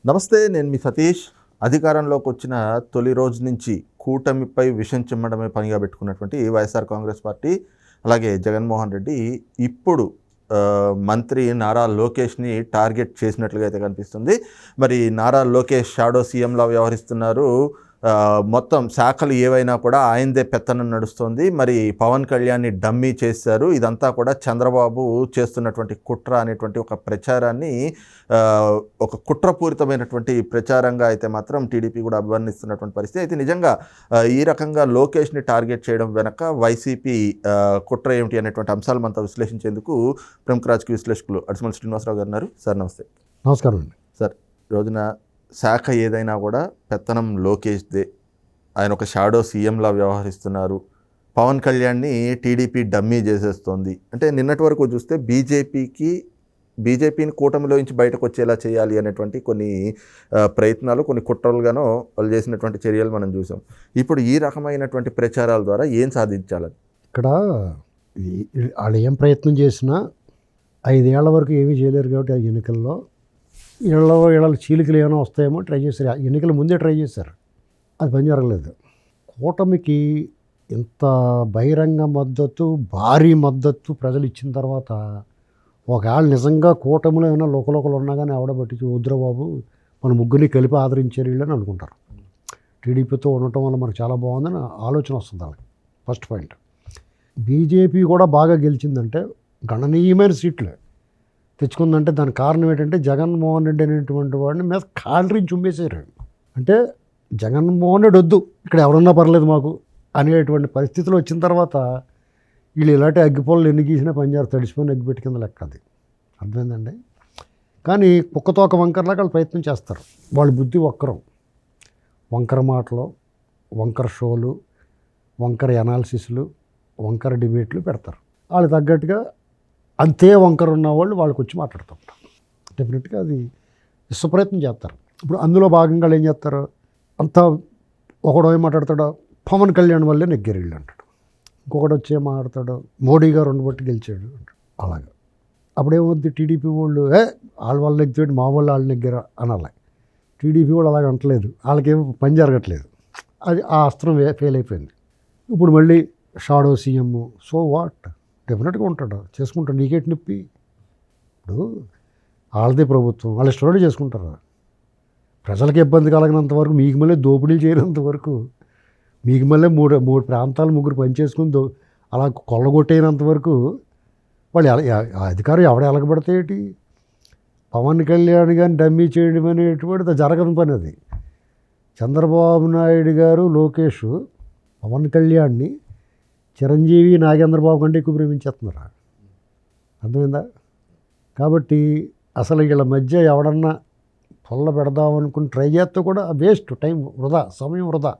నమస్తే, నేను మీ సతీష్. అధికారంలోకి వచ్చిన తొలి రోజు నుంచి కూటమిపై విషం చిమ్మడమే పనిగా పెట్టుకున్నటువంటి వైఎస్ఆర్ కాంగ్రెస్ పార్టీ, అలాగే జగన్మోహన్ రెడ్డి ఇప్పుడు మంత్రి నారా లోకేష్ని టార్గెట్ చేసినట్లుగా అయితే కనిపిస్తుంది. మరి నారా లోకేష్ షాడో సీఎంలా వ్యవహరిస్తున్నారు. మొత్తం శాఖలు ఏవైనా కూడా ఆయనదే పెత్తనం నడుస్తుంది. మరి పవన్ కళ్యాణ్ని డమ్మీ చేశారు. ఇదంతా కూడా చంద్రబాబు చేస్తున్నటువంటి కుట్ర అనేటువంటి ఒక ప్రచారాన్ని, ఒక కుట్రపూరితమైనటువంటి ప్రచారంగా అయితే మాత్రం టీడీపీ కూడా అభివర్ణిస్తున్నటువంటి పరిస్థితి. అయితే నిజంగా ఈ రకంగా లోకేష్ని టార్గెట్ చేయడం వెనక వైసీపీ కుట్ర ఏమిటి అనేటువంటి అంశాలు మనతో విశ్లేషించేందుకు ప్రముఖ రాజకీయ విశ్లేషకులు అడిసిమల్ శ్రీనివాసరావు గారు ఉన్నారు. సార్ నమస్తే. నమస్కారం అండి. సార్, రోజున శాఖ ఏదైనా కూడా పెత్తనం లోకేష్దే. ఆయన ఒక షాడో సీఎంలా వ్యవహరిస్తున్నారు. పవన్ కళ్యాణ్ని టీడీపీ డమ్మీ చేసేస్తోంది. అంటే నిన్నటి వరకు చూస్తే బీజేపీని కూటమిలో నుంచి బయటకు వచ్చేలా చేయాలి అనేటువంటి కొన్ని ప్రయత్నాలు, కొన్ని కుట్రలుగానో వాళ్ళు చేసినటువంటి చర్యలు మనం చూసాం. ఇప్పుడు ఈ రకమైనటువంటి ప్రచారాల ద్వారా ఏం సాధించాలని ఇక్కడ వాళ్ళు ఏం ప్రయత్నం చేసినా 5 ఏళ్ల వరకు ఏమీ చేయలేరు. కాబట్టి ఆ ఎన్నికల్లో ఇళ్ళ చీలికలు ఏమైనా వస్తాయేమో ట్రై చేశారు. ఎన్నికల ముందే ట్రై చేశారు, అది పని జరగలేదు. కూటమికి ఇంత బహిరంగ మద్దతు, భారీ మద్దతు ప్రజలు ఇచ్చిన తర్వాత ఒకవేళ నిజంగా కూటమిలో ఏమైనా లోకలోకలు ఉన్నా కానీ ఆవిడబట్టి వద్దురాబాబు మన ముగ్గురిని కలిపి ఆదరించారు వీళ్ళని అనుకుంటారు. టీడీపీతో ఉండటం వల్ల మనకు చాలా బాగుందని ఆలోచన వస్తుంది వాళ్ళకి. First point. బీజేపీ కూడా బాగా గెలిచిందంటే గణనీయమైన సీట్లు తెచ్చుకుందంటే దానికి కారణం ఏంటంటే జగన్మోహన్ రెడ్డి అనేటువంటి వాడిని మీద కాలరీని చుమ్మేశారు. అంటే జగన్మోహన్ రెడ్డి వద్దు, ఇక్కడ ఎవరన్నా పర్లేదు మాకు అనేటువంటి పరిస్థితులు వచ్చిన తర్వాత వీళ్ళు ఇలాంటి అగ్గిపొలలు ఎన్ని గీసినా పనిచేస్తారు. తడిసిపోయిన అగ్గిపెట్టి కింద లెక్క అది. అర్థమైందండి. కానీ కుక్కతోక వంకరలాగా వాళ్ళు ప్రయత్నం చేస్తారు. వాళ్ళ బుద్ధి వంకర మాటలు, వంకర షోలు, వంకర అనాలిసిస్లు, వంకర డిబేట్లు పెడతారు. వాళ్ళు తగ్గట్టుగా అంతే వంకర ఉన్న వాళ్ళు వాళ్ళకి వచ్చి మాట్లాడుతుంటారు. డెఫినెట్గా అది విశ్వప్రయత్నం చేస్తారు. ఇప్పుడు అందులో భాగంగా ఏం చేస్తారు, అంతా ఒకడు ఏం మాట్లాడతాడో పవన్ కళ్యాణ్ వల్లే నెగ్గారు వీళ్ళు అంటాడు. ఇంకొకటి వచ్చి ఏం మాట్లాడతాడో మోడీ గారు ఉండబట్టి గెలిచాడు అంటాడు. అలాగా అప్పుడేమవుద్ది, టీడీపీ వాళ్ళు వాళ్ళు నెగ్గాడు, మా వాళ్ళు నెగ్గారు అనాలి. టీడీపీ వాళ్ళు అలాగ అంటలేదు, వాళ్ళకేమో పని జరగట్లేదు. అది ఆ అస్త్రం ఫెయిల్ అయిపోయింది. ఇప్పుడు మళ్ళీ షాడో సీఎం. సో వాట్, డెఫినెట్గా ఉంటాడు, చేసుకుంటాడు. నీకేటి నొప్పి? ఇప్పుడు వాళ్ళదే ప్రభుత్వం, వాళ్ళు ఇష్టపడి చేసుకుంటారు. ప్రజలకు ఇబ్బంది కలగినంత వరకు, మీకు మళ్ళీ దోపిడీలు చేయనంత వరకు, మీకు మళ్ళీ మూడు ప్రాంతాలు ముగ్గురు పనిచేసుకుని అలా కొల్లగొట్టేనంత వరకు వాళ్ళు అధికారం ఎవడ ఎలగబడతాయేటి? పవన్ కళ్యాణ్ గారిని డమ్మీ చేయడం అనేటువంటిది జరగని పని అది. చంద్రబాబు నాయుడు గారు, లోకేష్ పవన్ కళ్యాణ్ని చిరంజీవి, నాగేంద్రబాబు కంటే ఎక్కువ ప్రేమించేస్తున్నారు. అర్థమైందా? కాబట్టి అసలు వీళ్ళ మధ్య ఎవడన్నా పొల్ల పెడదామనుకుని ట్రై చేస్తే కూడా వేస్ట్, టైం వృధా, సమయం వృధా.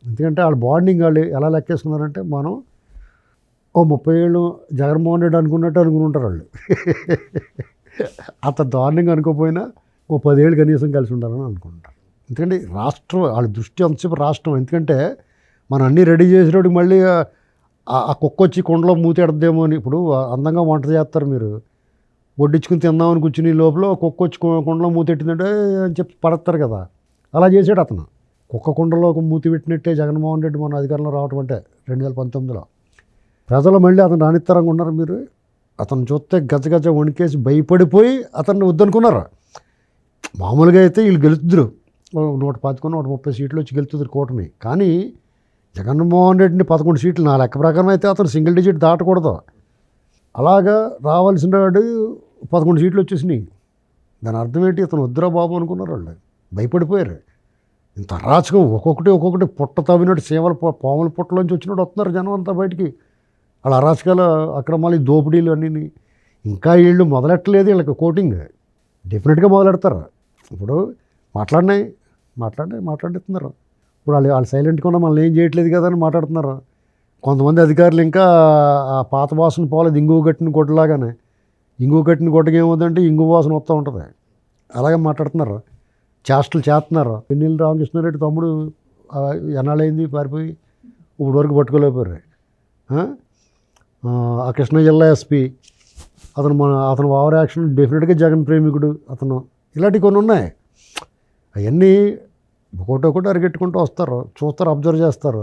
ఎందుకంటే వాళ్ళ బాండింగ్ వాళ్ళు ఎలా లెక్కేసుకున్నారంటే, మనం 30 ఏళ్ళు జగన్మోహన్ రెడ్డి అనుకున్నట్టు అనుకుని ఉంటారు వాళ్ళు. అంత దారుణంగా అనుకోపోయినా 10 ఏళ్ళు కనీసం కలిసి ఉండాలని అనుకుంటారు. ఎందుకంటే రాష్ట్రం, వాళ్ళ దృష్టి అంతసేపు రాష్ట్రం. ఎందుకంటే మనం అన్నీ రెడీ చేసేటోడికి మళ్ళీ ఆ కుక్క వచ్చి కుండలో మూతెడద్దేమో అని. ఇప్పుడు అందంగా వంట చేస్తారు, మీరు వడ్డించుకుని తిందామని కూర్చుని లోపల కుక్క వచ్చి కుండలో మూతెట్టిందంటే అని చెప్పి పడతారు కదా. అలా చేసాడు అతను. కుక్క కుండలో మూతి పెట్టినట్టే జగన్మోహన్ రెడ్డి మన అధికారంలో రావటం అంటే 2019లో. ప్రజలు మళ్ళీ అతను రానిత్తరంగా ఉన్నారు. మీరు అతను చూస్తే గజగజ వణికేసి భయపడిపోయి అతన్ని వద్దనుకున్నారు. మామూలుగా అయితే వీళ్ళు గెలుతున్నారు, 125, 130 సీట్లు వచ్చి గెలుతున్నారు కూటమి. కానీ జగన్మోహన్ రెడ్డిని 11 సీట్లు, నా లెక్క ప్రకారం అయితే అతను సింగిల్ డిజిట్ దాటకూడదు. అలాగా రావాల్సిన వాడు 11 సీట్లు వచ్చేసినాయి. దాని అర్థం ఏంటి? అతను వద్దురా బాబు అనుకున్నారు వాళ్ళు, భయపడిపోయారు. ఇంత అరాచకం, ఒక్కొక్కటి పుట్ట తవ్వినట్టు సేవలు పాముల పుట్టలోంచి వచ్చినట్టు వస్తున్నారు జనం అంతా బయటికి. వాళ్ళ అరాచకాలు, అక్రమాలు, దోపిడీలు అన్నీ ఇంకా వీళ్ళు మొదలెట్టలేదు. వీళ్ళకి కోటింగ్ డెఫినెట్గా మొదలెడతారు. ఇప్పుడు మాట్లాడిస్తున్నారు. ఇప్పుడు వాళ్ళు సైలెంట్గా ఉన్నా మనల్ని ఏం చేయట్లేదు కదా అని మాట్లాడుతున్నారు. కొంతమంది అధికారులు ఇంకా ఆ పాత వాసన పోలేదు, ఇంగువ కట్టిన గుడ్డలాగానే. ఇంగువ కట్టిన గుడ్డకి ఏమవుతుందంటే ఇంగువ వాసన వస్తూ ఉంటుంది. అలాగే మాట్లాడుతున్నారు, చేష్టలు చేస్తున్నారు. పెన్నెల్లి రామకృష్ణారెడ్డి తమ్ముడు ఎన్నాళ్ళైంది పారిపోయి, ఇప్పుడు వరకు పట్టుకోలేకపోయారు. ఆ కృష్ణా జిల్లా ఎస్పీ అతను ఓవర్ యాక్షన్ డెఫినెట్గా జగన్ ప్రేమికుడు అతను. ఇలాంటివి కొన్ని ఉన్నాయి. అవన్నీ ఒకటొకటి అరిగెట్టుకుంటూ వస్తారు, చూస్తారు, అబ్జర్వ్ చేస్తారు.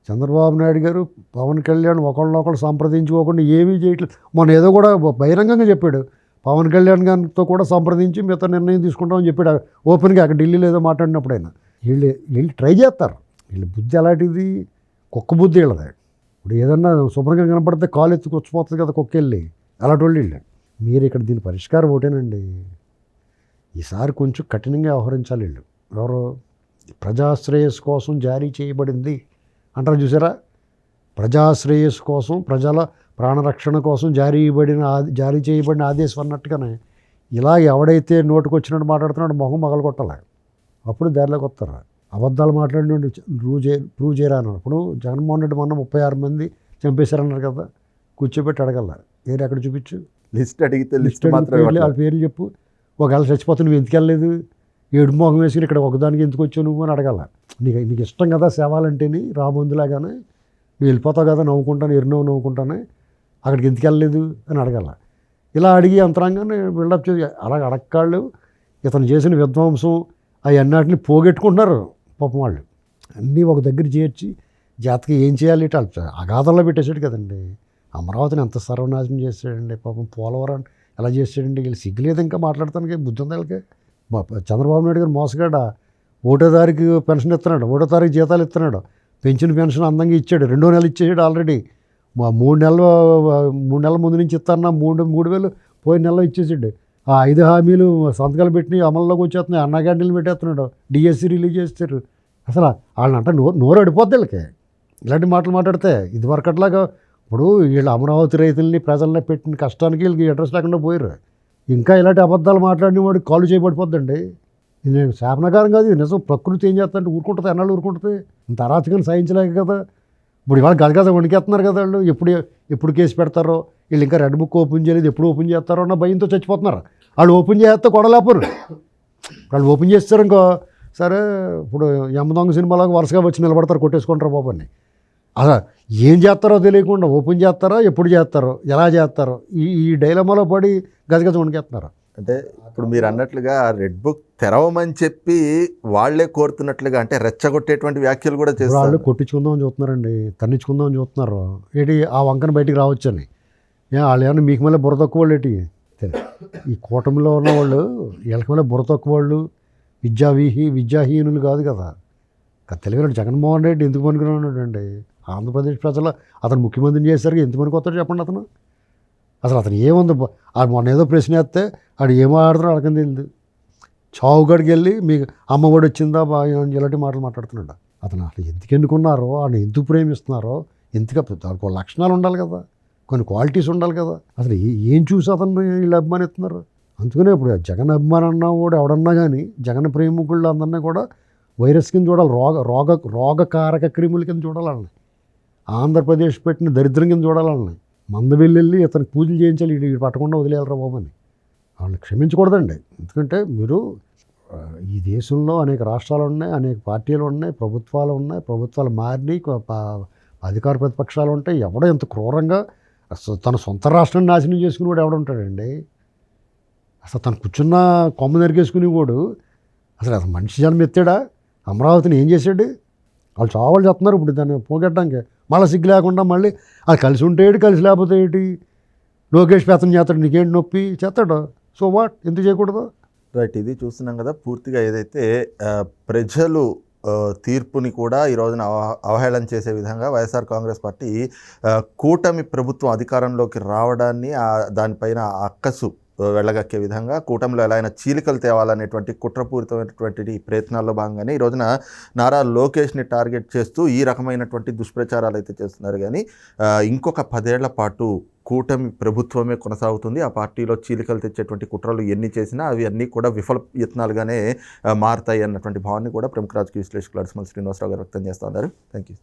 చంద్రబాబు నాయుడు గారు పవన్ కళ్యాణ్ ఒకళ్ళనొకళ్ళు సంప్రదించుకోకుండా ఏమీ చేయట్లేదు. మొన్న ఏదో కూడా బహిరంగంగా చెప్పాడు, పవన్ కళ్యాణ్ గారితో కూడా సంప్రదించి మిగతా నిర్ణయం తీసుకుంటామని చెప్పాడు ఓపెన్గా అక్కడ ఢిల్లీలో ఏదో మాట్లాడినప్పుడు. ఆయన వీళ్ళు ట్రై చేస్తారు. వీళ్ళ బుద్ధి అలాంటిది, కుక్క బుద్ధి వీళ్ళది. ఇప్పుడు ఏదన్నా శుభ్రంగా కనపడితే కాలు ఎత్తుకు వచ్చిపోతుంది కదా కుక్క వెళ్ళి, అలాంటి వాళ్ళు వీళ్ళు. మీరు ఇక్కడ దీని పరిష్కారం ఒకటేనండి, ఈసారి కొంచెం కఠినంగా వ్యవహరించాలి వీళ్ళు. ఎవరు ప్రజాశ్రేయస్ కోసం జారీ చేయబడింది అంటారు చూసారా, ప్రజాశ్రేయస్ కోసం, ప్రజల ప్రాణరక్షణ కోసం జారీ చేయబడిన ఆదేశం అన్నట్టుగానే ఇలా ఎవడైతే నోటుకొచ్చినట్టు మాట్లాడుతున్నాడు మొహం మగలు కొట్టాలి, అప్పుడు దారిలోకి వస్తారు. అబద్ధాలు మాట్లాడిన ప్రూవ్ చేయరా అన్నాడు. ఇప్పుడు జగన్మోహన్ రెడ్డి మొన్న 36 మంది చంపేశారన్నారు కదా, కూర్చోబెట్టి అడగల, ఏది ఎక్కడ చూపించు, లిస్ట్ అడిగితే లిస్ట్ వాళ్ళ పేర్లు చెప్పు. ఒకవేళ చచ్చిపోతే నువ్వు ఎందుకు వెళ్ళలేదు, ఏడు మోహం వేసుకుని ఇక్కడ ఒకదానికి ఎందుకు వచ్చావు నువ్వు అని అడగాల. నీకు ఇష్టం కదా సేవాలంటేని, రాబొందులాగానే నువ్వు వెళ్ళిపోతావు కదా నవ్వుకుంటాను, నవ్వుకుంటానే, అక్కడికి ఎందుకు వెళ్ళలేదు అని అడగాల. ఇలా అడిగి అంతరంగానే బిల్డప్ చేసి అలాగ అడగకాళ్ళు ఇతను చేసిన విధ్వంసం అవన్నిటిని పోగొట్టుకుంటున్నారు పాపం వాళ్ళు. అన్నీ ఒక దగ్గర చేర్చి జాతకి ఏం చేయాలి ఇటు అగాధంలో పెట్టేసాడు కదండి. అమరావతిని ఎంత సర్వనాశనం చేశాడండి పాపం, పోలవరం ఎలా చేసాడండి. వీళ్ళు సిగ్గులేదు ఇంకా మాట్లాడతానికి, బుద్ధి ఉంది వాళ్ళకి. చంద్రబాబు నాయుడు గారు మోసగాడ, 1వ తారీఖు పెన్షన్ ఇస్తున్నాడు, 1వ తారీఖు జీతాలు ఇస్తున్నాడు, పెన్షన్ అందంగా ఇచ్చాడు, 2వ నెల ఇచ్చేసాడు ఆల్రెడీ. 3 నెలల ముందు నుంచి ఇస్తాన్నా 3,000 పోయిన నెలలో ఇచ్చేసాడు. ఆ 5 హామీలు సంతకాలు పెట్టి అమల్లోకి వచ్చేస్తున్నాయి, అన్నా క్యాంటీన్లు పెట్టేస్తున్నాడు, డిఎస్సి రిలీజ్ చేస్తారు. అసలు వాళ్ళంట నోరు అడిపోద్ది వీళ్ళకి ఇలాంటి మాటలు మాట్లాడితే. ఇదివరకట్లాగా ఇప్పుడు వీళ్ళు అమరావతి రైతుల్ని ప్రజల్లో పెట్టిన కష్టానికి వీళ్ళకి అడ్రస్ లేకుండా పోయారు. ఇంకా ఇలాంటి అబద్ధాలు మాట్లాడిన వాడికి కాలు చేయబడిపోద్దండి. ఇది నేను శాపనకారం కాదు, ఇది నిజం. ప్రకృతి ఏం చేస్తుంటే ఊరుకుంటుంది, ఎన్నాళ్ళు ఊరుకుంటుంది. ఇంత అరాచకాన్ని సహించలేక కదా ఇప్పుడు ఇవాళ గదగద వణికేస్తున్నారు కదా వాళ్ళు. ఎప్పుడు కేసు పెడతారో, వీళ్ళు ఇంకా రెడ్ బుక్ ఓపెన్ చేయలేదు, ఎప్పుడు ఓపెన్ చేస్తారో అన్న భయంతో చచ్చిపోతున్నారు. వాళ్ళు ఓపెన్ చేస్తే కొడలేపరు, వాళ్ళు ఓపెన్ చేస్తారు ఇంకో సరే. ఇప్పుడు యమదొంగ సినిమాలాగా వరుసగా వచ్చి నిలబడతారు, కొట్టేసుకుంటారు బాబు అని. అలా ఏం చేస్తారో తెలియకుండా ఓపెన్ చేస్తారో, ఎప్పుడు చేస్తారో, ఎలా చేస్తారో, ఈ డైలమాలో పడి గజగజ వణికేస్తున్నారు. అంటే ఇప్పుడు మీరు అన్నట్లుగా రెడ్ బుక్ తెరవమని చెప్పి వాళ్లే కోరుతున్నట్లుగా, అంటే రెచ్చగొట్టేటువంటి వ్యాఖ్యలు కూడా చేస్తారు. వాళ్ళు కొట్టించుకుందామని చూస్తున్నారండి, తన్నించుకుందామని చూస్తున్నారు. ఏంటి ఆ వంకన బయటికి రావచ్చని. వాళ్ళు ఏమన్నా మీకు మళ్ళీ బుర్ర తక్కువ వాళ్ళు ఏంటి, ఈ కూటమిలో ఉన్న వాళ్ళు వీళ్ళకి మళ్ళీ బుర్ర తక్కువ వాళ్ళు, విద్యాహీనులు కాదు కదా. తెలియదు జగన్మోహన్ రెడ్డి ఎందుకు పనికిరాడు అండి. ఆంధ్రప్రదేశ్ ప్రజలు అతను ముఖ్యమంత్రిని చేశారు, ఎందుకు పనికొస్తాడు చెప్పండి. అతను ఏముంది, మొన్న ఏదో ప్రశ్న వేస్తే ఆడు ఏమో ఆడుతున్నాడు అడగని తెలియదు. చావుగడికి వెళ్ళి మీకు అమ్మఒడి వచ్చిందా ఇలాంటి మాటలు మాట్లాడుతున్నాడు. అతను అసలు ఎందుకు ఎన్నుకున్నారో, ఆయన ఎందుకు ప్రేమిస్తున్నారో, దానికి లక్షణాలు ఉండాలి కదా, కొన్ని క్వాలిటీస్ ఉండాలి కదా. అసలు ఏం చూసి అతను వీళ్ళు అభిమానిస్తున్నారు. అందుకనే ఇప్పుడు జగన్ అభిమానం అన్నా కూడా ఎవడన్నా కానీ, జగన్ ప్రేమికుళ్ళు అందరినీ కూడా వైరస్ కింద చూడాలి, రోగకారక క్రిముల కింద చూడాలని, ఆంధ్రప్రదేశ్ పెట్టిన దరిద్రం కింద చూడాలని. మందవెళ్ళి ఇతనికి పూజలు చేయించాలి, వీడు పట్టకుండా వదిలేయాలరా బాబు అని. వాళ్ళని క్షమించకూడదండి. ఎందుకంటే మీరు ఈ దేశంలో అనేక రాష్ట్రాలు ఉన్నాయి, అనేక పార్టీలు ఉన్నాయి, ప్రభుత్వాలు మారినాయి, అధికార ప్రతిపక్షాలు ఉంటాయి. ఎవడో ఎంత క్రూరంగా తన సొంత రాష్ట్రాన్ని నాశనం చేసుకుని కూడా ఎవడుంటాడండి. అసలు తను కూర్చున్న కొమ్మ నరికేసుకునేవాడు అసలు మనిషి జన్మ ఎత్తాడా? అమరావతిని ఏం చేశాడు? వాళ్ళు చావాళ్ళు చెప్తున్నారు ఇప్పుడు దాన్ని పోగొట్టడానికి. మళ్ళీ సిగ్గు లేకుండా మళ్ళీ అది కలిసి ఉంటే ఏంటి, కలిసి లేకపోతే ఏంటి, లోకేష్ పేతం చేస్తాడు, నీకేంటి నొప్పి చేస్తాడు, సో వాట్, ఎందుకు చేయకూడదు? రైట్, ఇది చూస్తున్నాం కదా పూర్తిగా. ఏదైతే ప్రజలు తీర్పుని కూడా ఈ రోజున అవహేళన చేసే విధంగా వైఎస్ఆర్ కాంగ్రెస్ పార్టీ కూటమి ప్రభుత్వం అధికారంలోకి రావడాన్ని, దానిపైన అక్కసు వెళ్ళగక్కే విధంగా కూటమిలో ఎలా అయినా చీలికలు తేవాలనేటువంటి కుట్రపూరితమైనటువంటి ప్రయత్నాల్లో భాగంగానే ఈ రోజున నారా లోకేష్ని టార్గెట్ చేస్తూ ఈ రకమైనటువంటి దుష్ప్రచారాలు అయితే చేస్తున్నారు. కానీ ఇంకొక 10 ఏళ్ల పాటు కూటమి ప్రభుత్వమే కొనసాగుతుంది. ఆ పార్టీలో చీలికలు తెచ్చేటువంటి కుట్రలు ఎన్ని చేసినా అవి అన్నీ కూడా విఫల యత్నాలుగానే మారుతాయి అన్నటువంటి భావాన్ని కూడా ప్రముఖ రాజకీయ విశ్లేషకులు అడిసిమల్ శ్రీనివాసరావు గారు వ్యక్తం చేస్తూ ఉన్నారు. Thank you.